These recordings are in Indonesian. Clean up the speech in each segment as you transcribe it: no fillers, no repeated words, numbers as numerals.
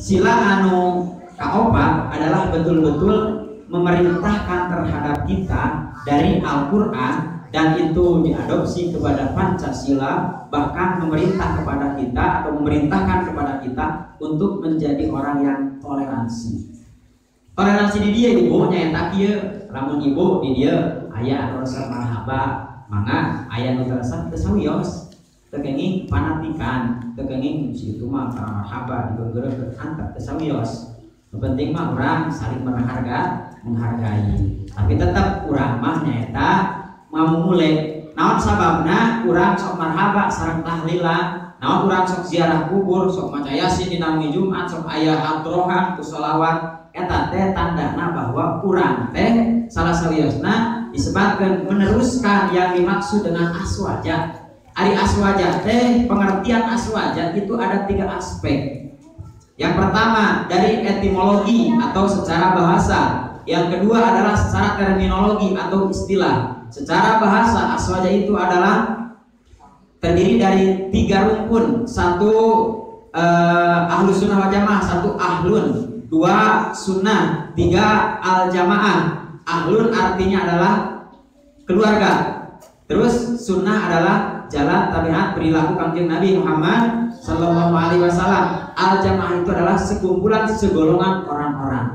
sila anu kaopat adalah betul-betul memerintahkan terhadap kita dari Al-Quran, dan itu diadopsi kepada Pancasila, bahkan memerintah kepada kita atau memerintahkan kepada kita untuk menjadi orang yang toleransi. Toleransi di dia ibu nyaeta kieu, lamun ibu di dia aya anu resep marhaba, mangga aya anu resep teu sawios, teu kenging panatikan, teu kenging itu mah marhaba digeureug antep teu sawios. Nu penting mah urang saling menghargai. Tapi tetap urang mah nyaeta mamulek. Naon sababna urang sok marhaba sareng tahlilan, naon urang sok ziarah kubur, sok maca yasin dina Jumat, sok aya hadrohan ku sholawat. Eta teh tandana bahwa urang teh salah sawiosna disebutkan meneruskan yang dimaksud dengan aswaja. Ari aswaja teh, pengertian aswaja itu ada 3 aspek. Yang pertama dari etimologi atau secara bahasa. Yang kedua adalah secara terminologi atau istilah. Secara bahasa aswaja itu adalah terdiri dari 3 rumpun. 1 ahlus sunnah wal jamaah, 1 ahlun, 2 sunnah, 3 al jamaah. Ahlun artinya adalah keluarga. Terus sunnah adalah jalan tabiat perilaku Kanjeng Nabi Muhammad Sallallahu Alaihi Wasallam. Al jamaah itu adalah sekumpulan segolongan orang-orang.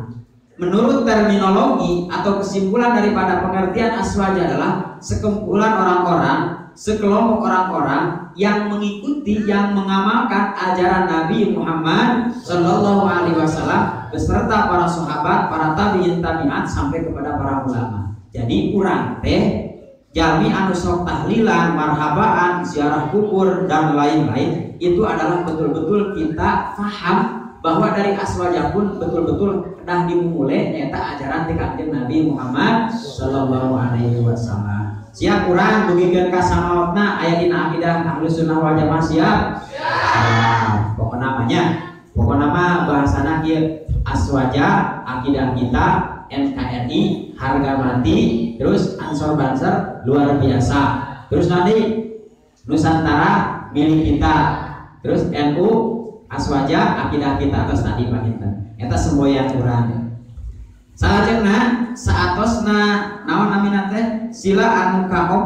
Menurut terminologi atau kesimpulan daripada pengertian aswaja adalah sekumpulan orang-orang, sekelompok orang-orang yang mengikuti, yang mengamalkan ajaran Nabi Muhammad Sallallahu Alaihi Wasallam beserta para sahabat, para tabiin tabiat sampai kepada para ulama. Jadi urang teh jalmi anu sok tahlilan, marhabaan, ziarah kubur dan lain-lain itu adalah betul-betul kita faham bahwa dari aswaja pun betul-betul dah dimulai nyata ajaran ti Kanjeng Nabi Muhammad Sallallahu Alaihi Wasallam. Siap urang dugikeun ka samaotna aya dina akidah Ahlus Sunnah wal Jamaah siap? Siap. Pokona namanya, pokona mah bahasana kieu aswaja akidah kita NKRI harga mati, terus Ansor Banser luar biasa, terus nanti Nusantara milik kita, terus NU aswaja akidah kita atas tadi panginten. Eta semboyan urang. Salajengna saatosna naon namina teh sila anu kaop